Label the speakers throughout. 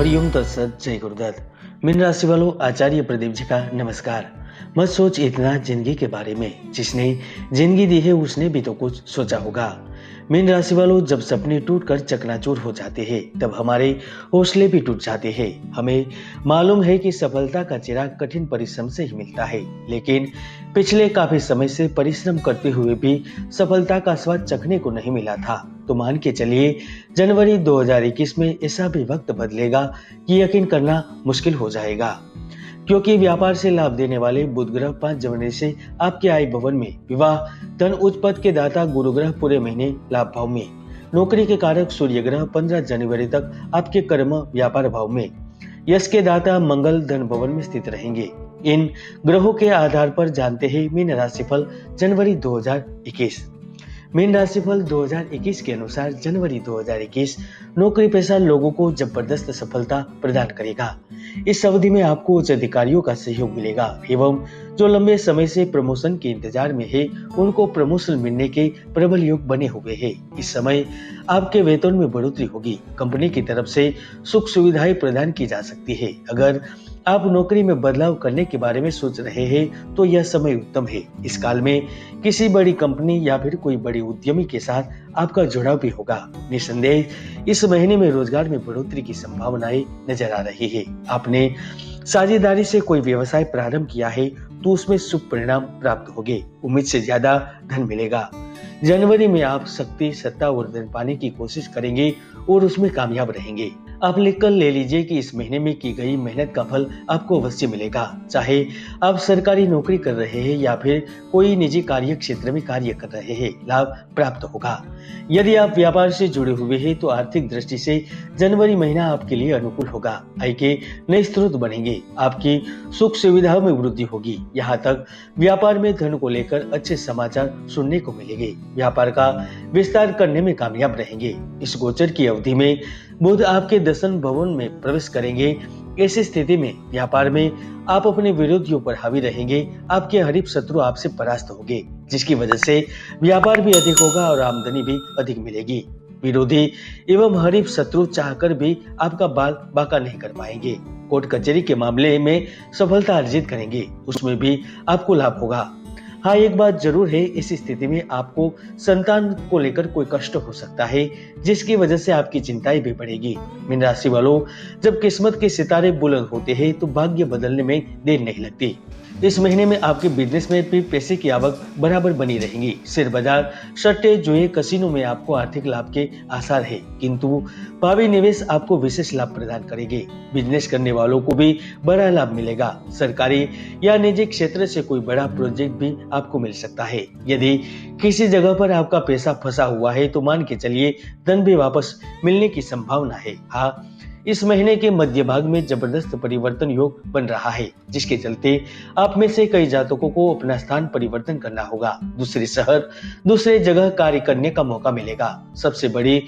Speaker 1: हरिओम तत्सत। जय गुरुदत्त। मीन राशि वालों, आचार्य प्रदीप जी का नमस्कार। मत सोच इतना जिंदगी के बारे में, जिसने जिंदगी दी है उसने भी तो कुछ सोचा होगा। मीन राशि वालों, जब सपने टूटकर चकनाचूर हो जाते हैं तब हमारे हौसले भी टूट जाते हैं। हमें मालूम है कि सफलता का चिराग कठिन परिश्रम से ही मिलता है, लेकिन पिछले काफी समय से परिश्रम करते हुए भी सफलता का स्वाद चखने को नहीं मिला था। तो मान के चलिए, जनवरी 2021 में ऐसा भी वक्त बदलेगा कि यकीन करना मुश्किल हो जाएगा, क्योंकि व्यापार से लाभ देने वाले बुध ग्रह 5 जनवरी से आपके आय भवन में, विवाह धन उच्च पद के दाता गुरु ग्रह पूरे महीने लाभ भाव में, नौकरी के कारक सूर्य ग्रह 15 जनवरी तक आपके कर्म व्यापार भाव में, यश के दाता मंगल धन भवन में स्थित रहेंगे। इन ग्रहों के आधार पर जानते हैं मीन राशिफल जनवरी 2021। मीन राशिफल 2021 के अनुसार जनवरी 2021 नौकरी पेशा लोगों को जबरदस्त सफलता प्रदान करेगा। इस अवधि में आपको उच्च अधिकारियों का सहयोग मिलेगा एवं जो लंबे समय से प्रमोशन के इंतजार में है उनको प्रमोशन मिलने के प्रबल योग बने हुए हैं। इस समय आपके वेतन में बढ़ोतरी होगी। कंपनी की तरफ से सुख सुविधाएं प्रदान की जा सकती है। अगर आप नौकरी में बदलाव करने के बारे में सोच रहे हैं तो यह समय उत्तम है। इस काल में किसी बड़ी कंपनी या फिर कोई बड़ी उद्यमी के साथ आपका जुड़ाव भी होगा। निसंदेह इस महीने में रोजगार में बढ़ोतरी की संभावनाएं नजर आ रही है। आपने साझेदारी से कोई व्यवसाय प्रारंभ किया है तो उसमें शुभ परिणाम प्राप्त होंगे। उम्मीद से ज्यादा धन मिलेगा। जनवरी में आप शक्ति सत्ता और धन पाने की कोशिश करेंगे और उसमें कामयाब रहेंगे। आप लिखकर ले लीजिए कि इस महीने में की गई मेहनत का फल आपको अवश्य मिलेगा। चाहे आप सरकारी नौकरी कर रहे हैं या फिर कोई निजी कार्य क्षेत्र में कार्य कर रहे हैं, लाभ प्राप्त होगा। यदि आप व्यापार से जुड़े हुए हैं तो आर्थिक दृष्टि से जनवरी महीना आपके लिए अनुकूल होगा। आय के नए स्रोत बनेंगे। आपकी सुख सुविधाओं में वृद्धि होगी। यहाँ तक व्यापार में धन को लेकर अच्छे समाचार सुनने को मिलेंगे। व्यापार का विस्तार करने में कामयाब रहेंगे। इस गोचर की अवधि में बुध आपके दशम भवन में प्रवेश करेंगे। ऐसी स्थिति में व्यापार में आप अपने विरोधियों पर हावी रहेंगे। आपके हरीफ शत्रु आपसे परास्त होंगे, जिसकी वजह से व्यापार भी अधिक होगा और आमदनी भी अधिक मिलेगी। विरोधी एवं हरीफ शत्रु चाहकर भी आपका बाल बांका नहीं कर पाएंगे। कोर्ट कचहरी के मामले में सफलता अर्जित करेंगे, उसमें भी आपको लाभ होगा। हाँ, एक बात जरूर है, इस स्थिति में आपको संतान को लेकर कोई कष्ट हो सकता है, जिसकी वजह से आपकी चिंताएं भी बढ़ेगी। मीन राशि वालों, जब किस्मत के सितारे बुलंद होते हैं तो भाग्य बदलने में देर नहीं लगती। इस महीने में आपके बिजनेस में भी पैसे की आवक बराबर बनी रहेगी। शेयर बाजार, सट्टे, जुए, कसिनो में आपको आर्थिक लाभ के आसार है, किंतु भावी निवेश आपको विशेष लाभ प्रदान करेंगे। बिजनेस करने वालों को भी बड़ा लाभ मिलेगा। सरकारी या निजी क्षेत्र से कोई बड़ा प्रोजेक्ट भी आपको मिल सकता है। यदि किसी जगह पर आपका पैसा फंसा हुआ है तो मान के चलिए धन भी वापस मिलने की संभावना है। हाँ, इस महीने के मध्य भाग में जबरदस्त परिवर्तन योग बन रहा है, जिसके चलते आप में से कई जातकों को अपना स्थान परिवर्तन करना होगा। दूसरे शहर, दूसरे जगह कार्य करने का मौका मिलेगा। सबसे बड़ी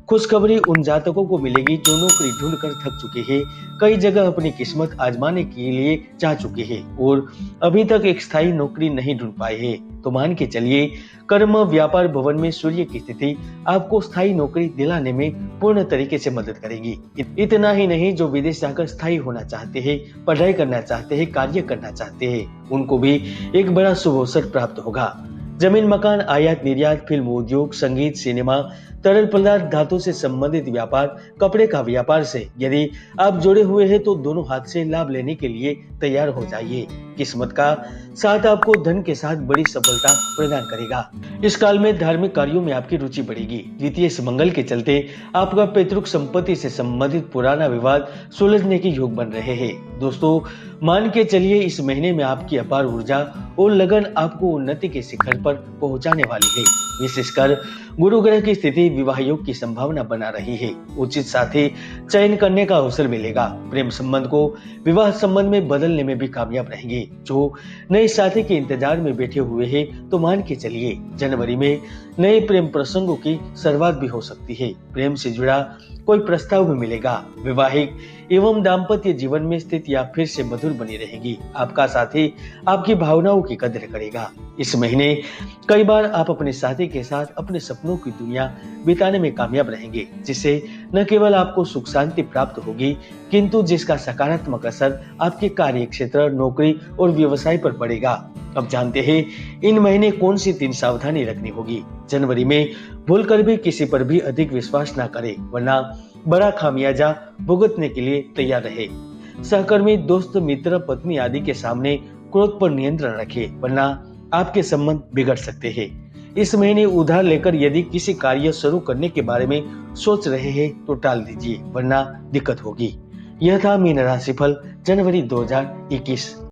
Speaker 1: खुशखबरी उन जातकों को मिलेगी जो नौकरी ढूंढकर थक चुके हैं, कई जगह अपनी किस्मत आजमाने के लिए जा चुके हैं और अभी तक एक स्थायी नौकरी नहीं ढूंढ पाए हैं। तो मान के चलिए, कर्म व्यापार भवन में सूर्य की स्थिति आपको स्थायी नौकरी दिलाने में पूर्ण तरीके से मदद करेगी। इतना ही नहीं, जो विदेश जाकर स्थायी होना चाहते हैं, पढ़ाई करना चाहते हैं, कार्य करना चाहते हैं, उनको भी एक बड़ा शुभ अवसर प्राप्त होगा। जमीन मकान, आयात निर्यात, फिल्म उद्योग, संगीत, सिनेमा, तरल पदार्थ, धातु से संबंधित व्यापार, कपड़े का व्यापार से यदि आप जुड़े हुए हैं तो दोनों हाथ से लाभ लेने के लिए तैयार हो जाइए। किस्मत का साथ आपको धन के साथ बड़ी सफलता प्रदान करेगा। इस काल में धार्मिक कार्यों में आपकी रुचि बढ़ेगी। द्वितीय मंगल के चलते आपका पैतृक संपत्ति से संबंधित पुराना विवाद सुलझने के योग बन रहे हैं। दोस्तों, मान के चलिए इस महीने में आपकी अपार ऊर्जा और लगन आपको उन्नति के शिखर पर पहुंचाने वाली है। विशेषकर गुरु ग्रह की स्थिति विवाह योग की संभावना बना रही है। उचित साथी चयन करने का अवसर मिलेगा। प्रेम संबंध को विवाह संबंध में बदलने में भी कामयाब रहेंगे। जो नए साथी के इंतजार में बैठे हुए हैं तो मान के चलिए जनवरी में नए प्रेम प्रसंगों की शुरुआत भी हो सकती है। प्रेम से जुड़ा कोई प्रस्ताव भी मिलेगा। वैवाहिक एवं दाम्पत्य जीवन में स्थिति या फिर से मधुर बनी रहेगी। आपका साथी आपकी भावनाओं की कदर करेगा। इस महीने कई बार आप अपने साथी के साथ अपने सपनों की दुनिया बिताने में कामयाब रहेंगे, जिससे न केवल आपको सुख शांति प्राप्त होगी, किंतु जिसका सकारात्मक असर आपके कार्य क्षेत्र, नौकरी और व्यवसाय पर पड़ेगा। अब जानते हैं इन महीने कौन सी 3 सावधानी रखनी होगी। जनवरी में भूलकर भी किसी पर भी अधिक विश्वास न करें, वरना बड़ा खामियाजा भुगतने के लिए तैयार रहे। सहकर्मी, दोस्त, मित्र, पत्नी आदि के सामने क्रोध पर नियंत्रण रखें, वरना आपके संबंध बिगड़ सकते हैं। इस महीने उधार लेकर यदि किसी कार्य शुरू करने के बारे में सोच रहे हैं तो टाल दीजिए, वरना दिक्कत होगी। यह था मीन राशिफल जनवरी 2021।